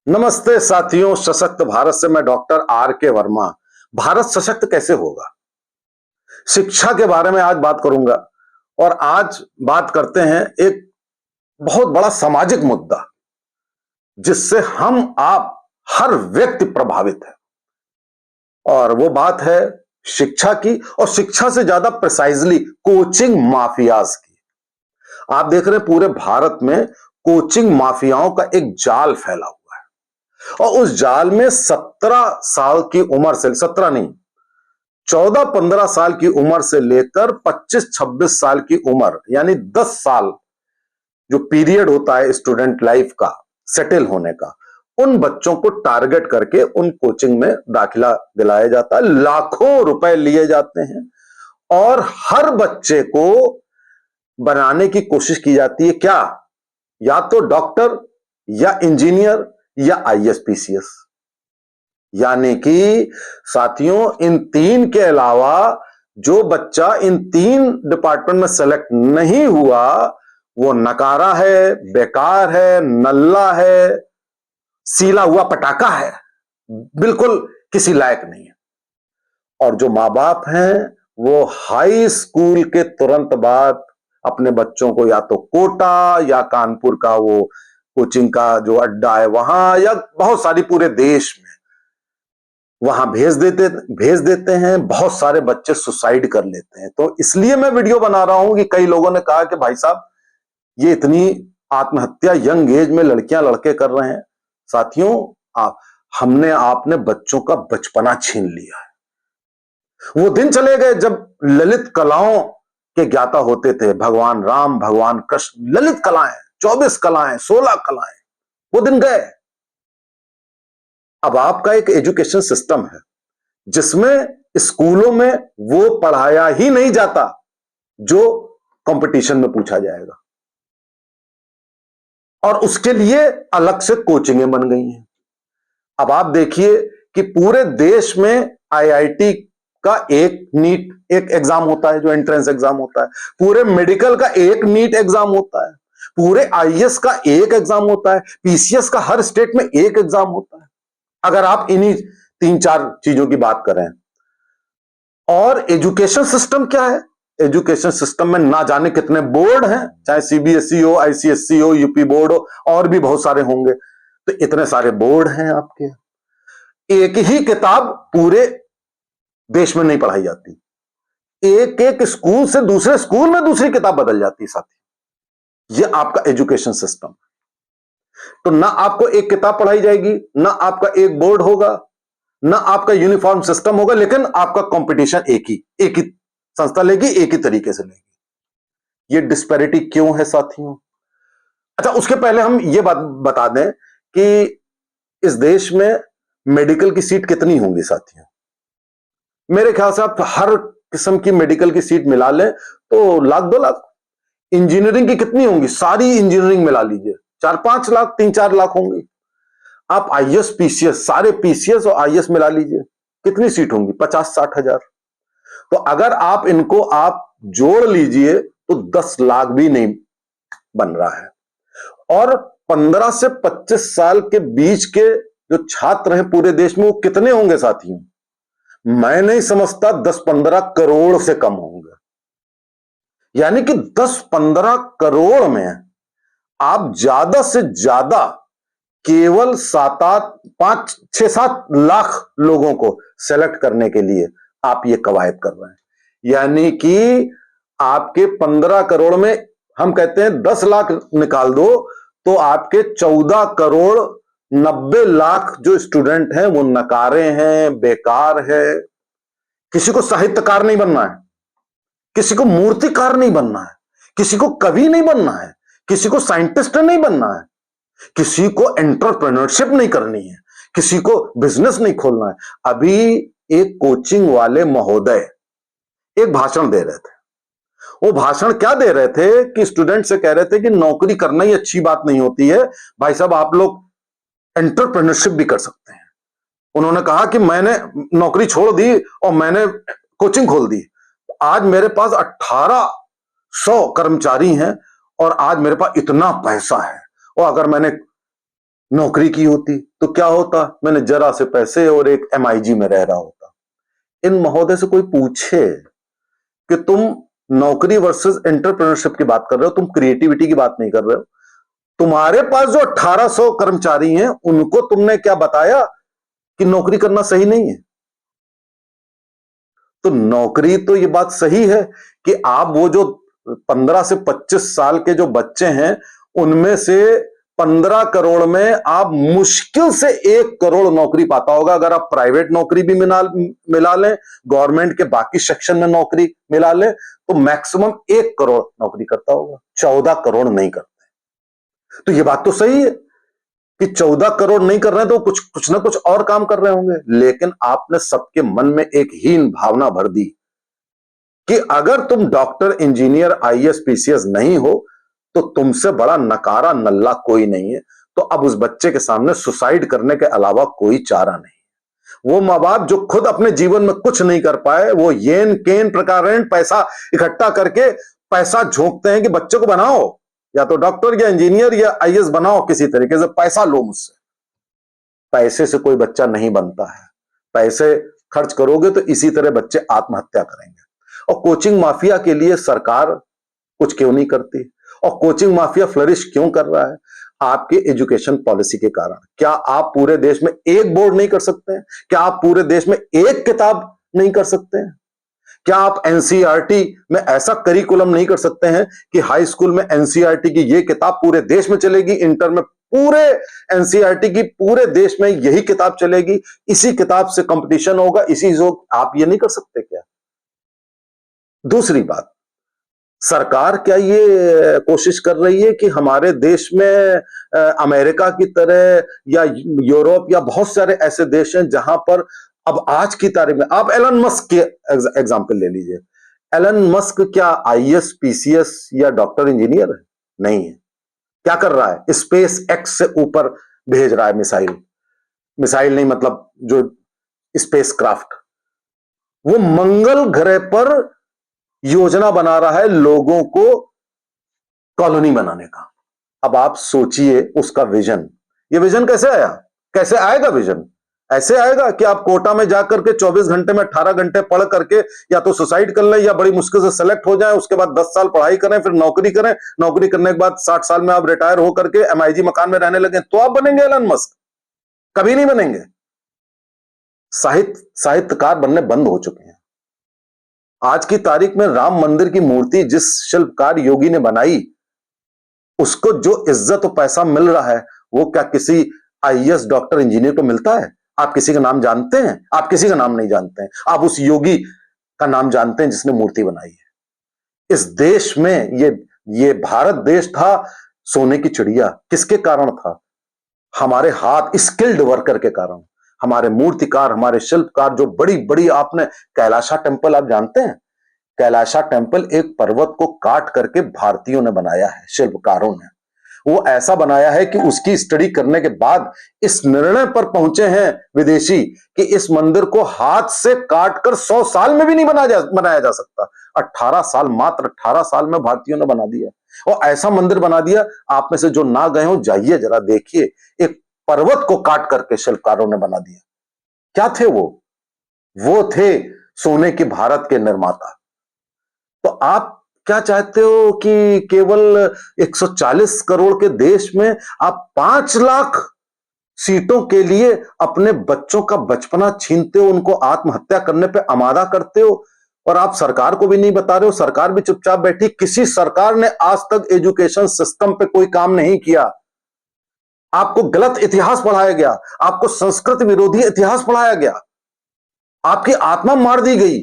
नमस्ते साथियों, सशक्त भारत से मैं डॉक्टर आर के वर्मा। भारत सशक्त कैसे होगा, शिक्षा के बारे में आज बात करूंगा। और आज बात करते हैं एक बहुत बड़ा सामाजिक मुद्दा जिससे हम आप हर व्यक्ति प्रभावित है, और वो बात है शिक्षा की, और शिक्षा से ज्यादा प्रिसाइजली कोचिंग माफियाज की। आप देख रहे हैं पूरे भारत में कोचिंग माफियाओं का एक जाल फैला हुआ है, और उस जाल में 17 साल की उम्र से, 17 नहीं, 14-15 साल की उम्र से लेकर 25-26 साल की उम्र, यानी 10 साल जो पीरियड होता है स्टूडेंट लाइफ का सेटल होने का, उन बच्चों को टारगेट करके उन कोचिंग में दाखिला दिलाया जाता है। लाखों रुपए लिए जाते हैं और हर बच्चे को बनाने की कोशिश की जाती है। क्या? या तो डॉक्टर, या इंजीनियर, या आईएएस पीसीएस। यानी कि साथियों, इन तीन के अलावा जो बच्चा इन तीन डिपार्टमेंट में सेलेक्ट नहीं हुआ वो नकारा है, बेकार है, नल्ला है, सीला हुआ पटाखा है, बिल्कुल किसी लायक नहीं है। और जो माँ बाप हैं वो हाई स्कूल के तुरंत बाद अपने बच्चों को या तो कोटा या कानपुर का वो कोचिंग का जो अड्डा है वहां, या बहुत सारी पूरे देश में वहां भेज देते हैं। बहुत सारे बच्चे सुसाइड कर लेते हैं। तो इसलिए मैं वीडियो बना रहा हूं कि कई लोगों ने कहा कि भाई साहब, ये इतनी आत्महत्या यंग एज में लड़कियां लड़के कर रहे हैं। साथियों, हमने आपने बच्चों का बचपना छीन लिया है। वो दिन चले गए जब ललित कलाओं के ज्ञाता होते थे। भगवान राम, भगवान कृष्ण, ललित कलाएं, 24 कलाएं, 16 कलाएं, वो दिन गए। अब आपका एक एजुकेशन सिस्टम है जिसमें स्कूलों में वो पढ़ाया ही नहीं जाता जो कंपटीशन में पूछा जाएगा, और उसके लिए अलग से कोचिंगें बन गई हैं। अब आप देखिए कि पूरे देश में आईआईटी का एक नीट एक एग्जाम होता है, जो एंट्रेंस एग्जाम होता है। पूरे मेडिकल का एक नीट एग्जाम होता है। पूरे आईएएस का एक एग्जाम होता है। पीसीएस का हर स्टेट में एक एग्जाम होता है, अगर आप इन्हीं 3-4 चीजों की बात करें। और एजुकेशन सिस्टम क्या है? एजुकेशन सिस्टम में ना जाने कितने बोर्ड हैं, चाहे सीबीएसई हो, आईसीएसई हो, यूपी बोर्ड हो, और भी बहुत सारे होंगे। तो इतने सारे बोर्ड हैं आपके, एक ही किताब पूरे देश में नहीं पढ़ाई जाती। एक एक स्कूल से दूसरे स्कूल में दूसरी किताब बदल जाती है साथी। ये आपका एजुकेशन सिस्टम। तो ना आपको एक किताब पढ़ाई जाएगी, ना आपका एक बोर्ड होगा, ना आपका यूनिफॉर्म सिस्टम होगा, लेकिन आपका कंपटीशन एक ही संस्था लेगी, एक ही तरीके से लेगी। ये डिस्पैरिटी क्यों है साथियों? अच्छा, उसके पहले हम ये बात बता दें कि इस देश में मेडिकल की सीट कितनी होंगी साथियों। मेरे ख्याल से आप हर किस्म की मेडिकल की सीट मिला लें तो 1-2 लाख। इंजीनियरिंग की कितनी होंगी? सारी इंजीनियरिंग मिला लीजिए 4-5 लाख, 3-4 लाख होंगी। आप आईएएस पीसीएस, सारे पीसीएस और आईएएस मिला लीजिए, कितनी सीट होंगी? 50-60 हजार। तो अगर आप इनको आप जोड़ लीजिए तो 10 लाख भी नहीं बन रहा है। और 15 से 25 साल के बीच के जो छात्र हैं पूरे देश में, वो कितने होंगे साथियों? मैं नहीं समझता 10-15 करोड़ से कम होंगे। यानी कि 10-15 करोड़ में आप ज्यादा से ज्यादा केवल 7-8, 5, 6-7 लाख लोगों को सेलेक्ट करने के लिए आप ये कवायद कर रहे हैं। यानी कि आपके 15 करोड़ में हम कहते हैं 10 लाख निकाल दो, तो आपके 14 करोड़ 90 लाख जो स्टूडेंट हैं वो नकारे हैं, बेकार है। किसी को साहित्यकार नहीं बनना है, किसी को मूर्तिकार नहीं बनना है, किसी को कवि नहीं बनना है, किसी को साइंटिस्ट नहीं बनना है, किसी को एंटरप्रेन्योरशिप नहीं करनी है, किसी को बिजनेस नहीं खोलना है। अभी एक कोचिंग वाले महोदय एक भाषण दे रहे थे। वो भाषण क्या दे रहे थे कि स्टूडेंट से कह रहे थे कि नौकरी करना ही अच्छी बात नहीं होती है, भाई साहब आप लोग एंटरप्रेन्योरशिप भी कर सकते हैं। उन्होंने कहा कि मैंने नौकरी छोड़ दी और मैंने कोचिंग खोल दी। आज मेरे पास 1800 कर्मचारी हैं और आज मेरे पास इतना पैसा है, और अगर मैंने नौकरी की होती तो क्या होता, मैंने जरा से पैसे और एक MIG में रह रहा होता। इन महोदय से कोई पूछे कि तुम नौकरी वर्सेस एंटरप्रेन्योरशिप की बात कर रहे हो, तुम क्रिएटिविटी की बात नहीं कर रहे हो। तुम्हारे पास जो 1800 कर्मचारी हैं उनको तुमने क्या बताया कि नौकरी करना सही नहीं है? तो नौकरी तो ये बात सही है कि आप वो जो 15 से 25 साल के जो बच्चे हैं उनमें से 15 करोड़ में आप मुश्किल से 1 करोड़ नौकरी पाता होगा। अगर आप प्राइवेट नौकरी भी मिला लें, गवर्नमेंट के बाकी सेक्शन में नौकरी मिला लें, तो मैक्सिमम 1 करोड़ नौकरी करता होगा, 14 करोड़ नहीं करते। तो ये बात तो सही है कि 14 करोड़ नहीं कर रहे हैं तो कुछ ना कुछ और काम कर रहे होंगे, लेकिन आपने सबके मन में एक हीन भावना भर दी कि अगर तुम डॉक्टर, इंजीनियर, IAS, PCS नहीं हो तो तुमसे बड़ा नकारा नल्ला कोई नहीं है। तो अब उस बच्चे के सामने सुसाइड करने के अलावा कोई चारा नहीं। वो माँ बाप जो खुद अपने जीवन में कुछ नहीं कर पाए, वो येन केन प्रकार पैसा इकट्ठा करके पैसा झोंकते हैं कि बच्चे को बनाओ, या तो डॉक्टर या इंजीनियर या IAS बनाओ, किसी तरीके से पैसा लो मुझसे। पैसे से कोई बच्चा नहीं बनता है। पैसे खर्च करोगे तो इसी तरह बच्चे आत्महत्या करेंगे। और कोचिंग माफिया के लिए सरकार कुछ क्यों नहीं करती? और कोचिंग माफिया फ्लरिश क्यों कर रहा है? आपके एजुकेशन पॉलिसी के कारण। क्या आप पूरे देश में एक बोर्ड नहीं कर सकते हैं? क्या आप पूरे देश में एक किताब नहीं कर सकते हैं? क्या आप NCERT में ऐसा करिकुलम नहीं कर सकते हैं कि हाई स्कूल में NCERT की ये किताब पूरे देश में चलेगी, इंटर में पूरे NCERT की पूरे देश में यही किताब चलेगी, इसी किताब से कंपटीशन होगा, इसी जो आप ये नहीं कर सकते क्या? दूसरी बात, सरकार क्या ये कोशिश कर रही है कि हमारे देश में अमेरिका की तरह या यूरोप या बहुत सारे ऐसे देश हैं जहां पर अब आज की तारीख में, आप एलन मस्क के एग्जांपल ले लीजिए। एलन मस्क क्या IAS, PCS या डॉक्टर, इंजीनियर है? नहीं है। क्या कर रहा है? स्पेस एक्स से ऊपर भेज रहा है मिसाइल। मिसाइल नहीं, मतलब जो स्पेस क्राफ्ट, वो मंगल ग्रह पर योजना बना रहा है लोगों को कॉलोनी बनाने का। अब आप सोचिए उसका विजन। ये विजन कैसे आया? कैसे आएगा विजन? ऐसे आएगा कि आप कोटा में जाकर के 24 घंटे में 18 घंटे पढ़ करके या तो सुसाइड कर लें या बड़ी मुश्किल से सेलेक्ट हो जाए, उसके बाद 10 साल पढ़ाई करें, फिर नौकरी करें, नौकरी करने के बाद 60 साल में आप रिटायर होकर के MIG मकान में रहने लगे तो आप बनेंगे एलन मस्क? कभी नहीं बनेंगे। साहित्यकार बनने बंद हो चुके हैं। आज की तारीख में राम मंदिर की मूर्ति जिस शिल्पकार योगी ने बनाई, उसको जो इज्जत और पैसा मिल रहा है वो क्या किसी IAS, डॉक्टर, इंजीनियर को मिलता है? आप किसी का नाम जानते हैं? आप किसी का नाम नहीं जानते हैं। आप उस योगी का नाम जानते हैं जिसने मूर्ति बनाई है। इस देश में ये भारत देश था सोने की चिड़िया। किसके कारण था? हमारे हाथ, स्किल्ड वर्कर के कारण। हमारे मूर्तिकार, हमारे शिल्पकार, जो बड़ी बड़ी, आपने कैलाशा टेम्पल आप जानते हैं? कैलाशा टेम्पल एक पर्वत को काट करके भारतीयों ने बनाया है, शिल्पकारों ने। वो ऐसा बनाया है कि उसकी स्टडी करने के बाद इस निर्णय पर पहुंचे हैं विदेशी कि इस मंदिर को हाथ से काटकर 100 साल में भी नहीं बनाया जा सकता। 18 साल, मात्र 18 साल में भारतीयों ने बना दिया। और ऐसा मंदिर बना दिया, आप में से जो ना गए हो जाइए जरा देखिए, एक पर्वत को काट करके शिल्पकारों ने बना दिया। क्या थे वो थे सोने के भारत के निर्माता। तो आप क्या चाहते हो कि केवल 140 करोड़ के देश में आप 5 लाख सीटों के लिए अपने बच्चों का बचपना छीनते हो, उनको आत्महत्या करने पे आमादा करते हो, और आप सरकार को भी नहीं बता रहे हो? सरकार भी चुपचाप बैठी। किसी सरकार ने आज तक एजुकेशन सिस्टम पे कोई काम नहीं किया। आपको गलत इतिहास पढ़ाया गया, आपको संस्कृत विरोधी इतिहास पढ़ाया गया, आपकी आत्मा मार दी गई।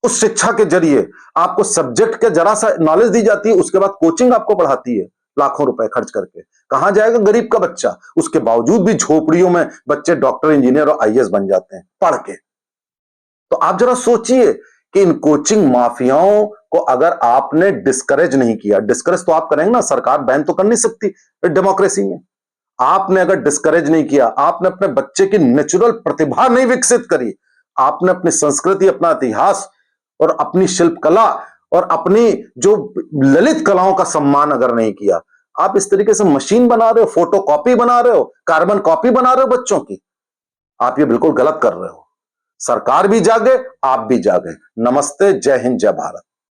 उस शिक्षा के जरिए आपको सब्जेक्ट के जरा सा नॉलेज दी जाती है, उसके बाद कोचिंग आपको पढ़ाती है लाखों रुपए खर्च करके। कहां जाएगा गरीब का बच्चा? उसके बावजूद भी झोपड़ियों में बच्चे डॉक्टर, इंजीनियर और IAS बन जाते हैं पढ़ के। तो आप जरा सोचिए कि इन कोचिंग माफियाओं को अगर आपने डिस्करेज नहीं किया, डिस्करेज तो आप करेंगे ना, सरकार बैन तो कर नहीं सकती डेमोक्रेसी में। आपने अगर डिस्करेज नहीं किया, आपने अपने बच्चे की नेचुरल प्रतिभा नहीं विकसित करी, आपने अपनी संस्कृति, अपना इतिहास और अपनी शिल्पकला और अपनी जो ललित कलाओं का सम्मान अगर नहीं किया, आप इस तरीके से मशीन बना रहे हो, फोटो कॉपी बना रहे हो, कार्बन कॉपी बना रहे हो बच्चों की। आप ये बिल्कुल गलत कर रहे हो। सरकार भी जागे, आप भी जागे। नमस्ते, जय हिंद, जय भारत।